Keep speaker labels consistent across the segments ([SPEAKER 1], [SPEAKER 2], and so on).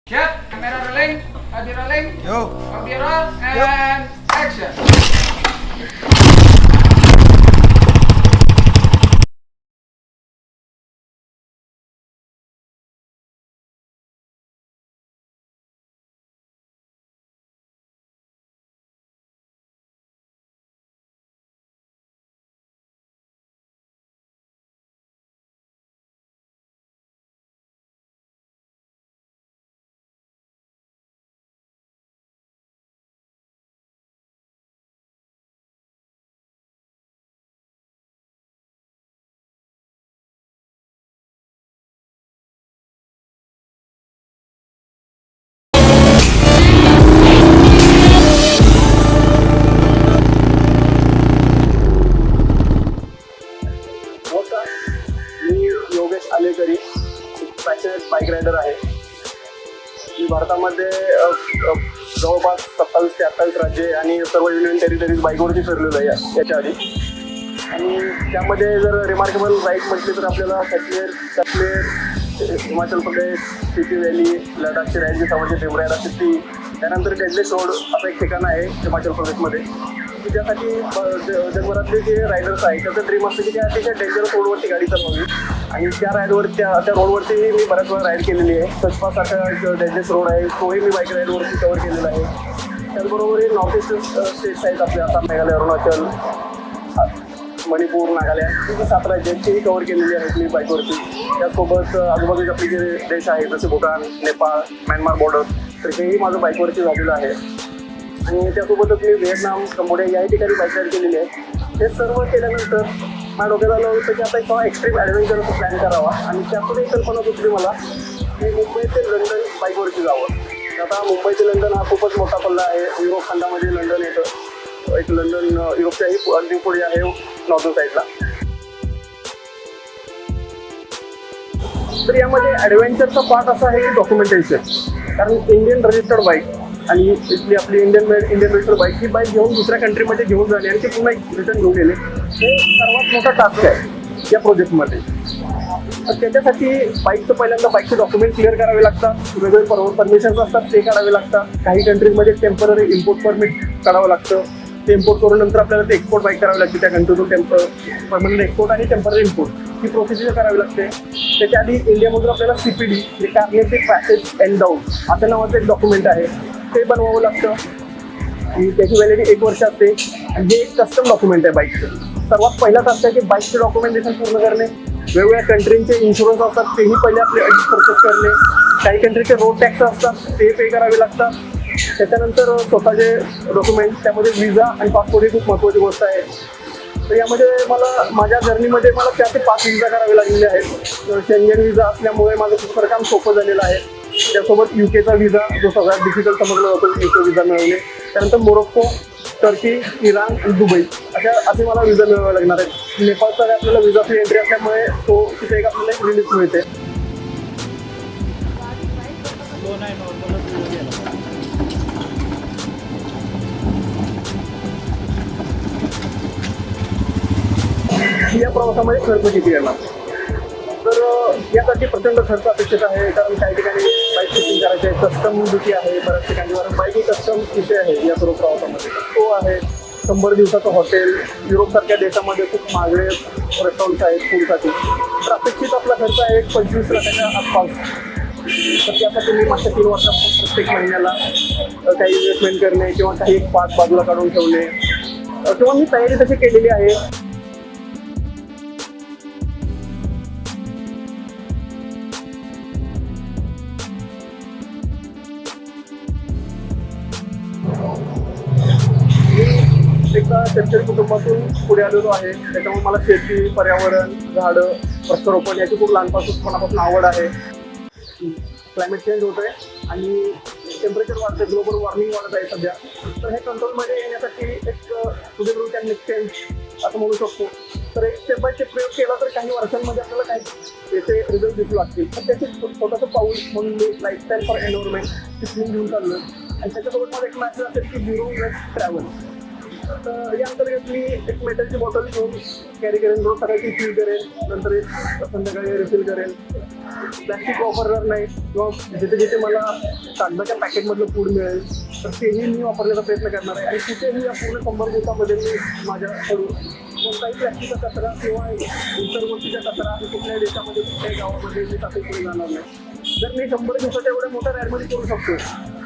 [SPEAKER 1] Siap, kamera rolling, audio rolling,
[SPEAKER 2] Yo.
[SPEAKER 1] audio roll, and action.
[SPEAKER 3] नमस्कार, मी Yogesh आलेकरी, passionate bike rider आहे. मी भारतामध्ये जवळपास 27 ते 28 राज्ये आणि सर्व युनियन टेरिटरीज बाईकवरती फिरलेलो आहे याच्या आधी. आणि त्यामध्ये जर रिमार्केबल बाईक म्हटली तर आपल्याला काश्मीर, हिमाचल प्रदेश, स्पिती व्हॅली, लडाखची राईड जी समजते देवरायला सिटी, त्यानंतर डेडलेस रोड असं एक ठिकाण आहे हिमाचल प्रदेशमध्ये. त्यासाठी जगभरातले जे रायडर्स आहेत त्याचं ड्रीम असतं की त्या अतिशय डेंजरस रोडवरती गाडी चालवावी. आणि त्या राईडवर त्या रोडवरती मी बऱ्याच वेळा राईड केलेली आहे. सचपासारखा डेंजरस रोड आहे तोही मी बाईक राईडवरती कवर केलेला आहे. त्याचबरोबर हे नॉर्थ ईस्टर्न स्टेट्स आहेत आपल्या आसाम, मेघालय, अरुणाचल, मणिपूर, नागालँड ही 7 राज्य आहेत तीही कवर केलेली आहेत मी बाईकवरती. त्यासोबत आजूबाजूचे आपले जे देश आहेत जसे भूटान, नेपाळ, म्यानमार बॉर्डर, तर हेही माझं बाईकवरती झालेलं आहे. आणि त्यासोबतच मी व्हिएतनाम, कंबोडिया याही ठिकाणी बाईक राईड केलेली आहे. हे सर्व केल्यानंतर माझ्या डोक्यात आलं होतं की आता एक एक्स्ट्रीम ॲडव्हेंचरचा प्लॅन करावा. आणि त्यातून एक कल्पना सुचली मला की मुंबई ते लंडन बाईकवरती जावं. आता मुंबई ते लंडन हा खूपच मोठा पल्ला आहे. युरोप खंडामध्ये लंडन येतं. एक लंडन युरोपच्याही अगदी पुढे आहे नॉर्दर्न साईडला. तर यामध्ये ॲडव्हेंचरचा पार्ट असा आहे की डॉक्युमेंटेशन. कारण इंडियन रजिस्टर्ड बाईक आणि इथली आपली इंडियन रजिस्टर्ड बाईक ही बाईक घेऊन दुसऱ्या कंट्रीमध्ये घेऊन जाणे आणि ते पुन्हा रिटर्न घेऊन येणे हे सर्वात मोठा टास्क आहे या प्रोजेक्टमध्ये. तर त्याच्यासाठी पहिल्यांदा बाईकचे डॉक्युमेंट क्लिअर करावे लागतात. वेगवेगळे परमिशन्स असतात ते काढावे लागतात. काही कंट्रीजमध्ये टेम्पररी इम्पोर्ट परमिट काढावं लागतं. ते इम्पोर्ट करून नंतर आपल्याला ते एक्सपोर्ट बाईक करावी लागते त्या कंट्रीतून. परमनंट एक्सपोर्ट आणि टेम्पररी इम्पोर्ट ही प्रोसिजर करावी लागते. त्याच्या आधी इंडियामधून आपल्याला CPD म्हणजे कार्नेटिक पॅसेज एंडाउट असं नावाचं एक डॉक्युमेंट आहे ते बनवावं लागतं. आणि त्याची व्हॅलिडिटी 1 वर्ष असते. आणि हे एक कस्टम डॉक्युमेंट आहे बाईकचं. सर्वात पहिला टास्क आहे की बाईकचे डॉक्युमेंटेशन पूर्ण करणे. वेगवेगळ्या कंट्रीचे इन्शुरन्स असतात तेही पहिले आपले परचेस करणे. काही कंट्रीचे रोड टॅक्स असतात ते पे करावे लागतात. त्याच्यानंतर स्वतःचे डॉक्युमेंट, त्यामध्ये विजा आणि पासपोर्ट ही खूप महत्त्वाची गोष्ट आहे. तर यामध्ये माझ्या जर्नीमध्ये मला 4 ते 5 विजा करावे लागलेले आहेत. शेंगेन विजा असल्यामुळे माझं खूप सारं काम सोपं झालेलं आहे. त्यासोबत UKचा विजा जो सगळ्यात डिफिकल्ट समजला जातो UK विजा मिळवणे. त्यानंतर मोरोक्को, टर्की, इराण आणि दुबई असे मला विजा मिळवावे लागणार आहेत. नेपाळचा आपल्याला विजा फ्री एंट्री असल्यामुळे तो तिथे एक आपल्याला एक रिलीफ मिळते. या प्रवासामध्ये खर्च किती येणार? तर यासाठी प्रचंड खर्च अपेक्षित आहे. कारण काही ठिकाणी बाईक फिटिंग करायची आहे, कस्टम ड्युटी आहे बऱ्याच ठिकाणी. कारण बाईक ही कस्टम विषय आहे या सर्व प्रवासामध्ये. तो आहे 100 दिवसाचं हॉटेल. युरोपसारख्या देशामध्ये खूप महागडे रेस्टॉरंट्स आहेत फूडसाठी. तर अपेक्षित आपला खर्च आहे 25 लाखाच्या आसपास. तर त्यासाठी मी मागच्या 3 वर्षापासून प्रत्येक महिन्याला काही इन्व्हेस्टमेंट करणे किंवा काही एक पार्ट बाजूला काढून ठेवणे किंवा मी तयारी तशी केलेली आहे. एका शेतकरी कुटुंबातून पुढे आलेलो आहे. त्याच्यामुळे मला शेती, पर्यावरण, झाडं, वृक्षारोपण याची खूप लहानपणापासून आवड आहे. क्लायमेट चेंज होत आहे आणि टेम्परेचर वाढतं, ग्लोबल वॉर्मिंग वाढत आहे सध्या. तर हे कंट्रोलमध्ये येण्यासाठी एक today grow can make change असं म्हणू शकतो. तर एक स्टेप बाय स्टेप प्रयोग केला तर काही वर्षांमध्ये आपल्याला काही याचे रिझल्ट दिसू लागतील. तर त्याचे स्वतःचं पाऊल म्हणून मी लाईफस्टाईल फॉर एन्व्हायरमेंट ती स्कीम घेऊन चाललो. आणि त्याच्यासोबत माझा एक मॅसेज असेल की झिरो वेस्ट ट्रॅव्हल. तर या अंतर्गत मी एक मेटलची बॉटल घेऊन कॅरी करेन, रोज सकाळची फिल करेन, नंतर एक संध्याकाळी रिफिल करेन. प्लॅस्टिक वापरणार नाही किंवा जिथे जिथे मला कागदाच्या पॅकेटमधलं फूड मिळेल तर तेही मी वापरण्याचा प्रयत्न करणार आहे. आणि कुठेही या पूर्ण 100 दिवसामध्ये मी माझ्याकडून कोणताही प्लॅस्टिकचा कचरा किंवा इतर गोष्टीचा कचरा आणि कुठल्याही देशामध्ये कुठल्याही गावामध्ये मी टाकून पुढे जाणार नाही. जर मी 100 दिवसाच्या एवढ्या मोठ्या रॅडमध्ये करू शकतो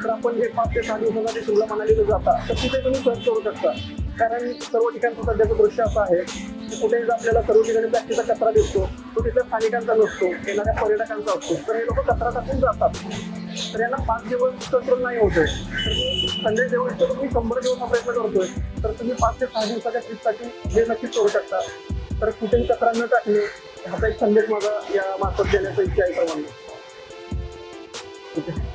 [SPEAKER 3] तर आपण जे 5 ते 6 दिवसासाठी शिमला मनालीला जाता तर तिथे तुम्ही सर्च करू शकता. कारण सर्व ठिकाणचं सध्याचं दृश्य असं आहे की कुठेही जर आपल्याला सर्व ठिकाणी प्लॅस्टिकचा कचरा दिसतो तो तिथल्या स्थानिकांचा नसतो, येणाऱ्या पर्यटकांचा असतो. तर हे लोक कचरा टाकून जातात. तर यांना 5 दिवस कंट्रोल नाही होतोय. तर मी संदेश देऊ इच्छितो की 100 दिवस हा प्रयत्न करतोय तर तुम्ही 5 ते 6 दिवसाच्या ट्रिपसाठी हे नक्कीच करू शकता. तर कुठेही कचरा न टाकणे ह्याचा एक संदेश माझा या मार्फत देण्याचा इच्छा आहे सर्वांना. ओके.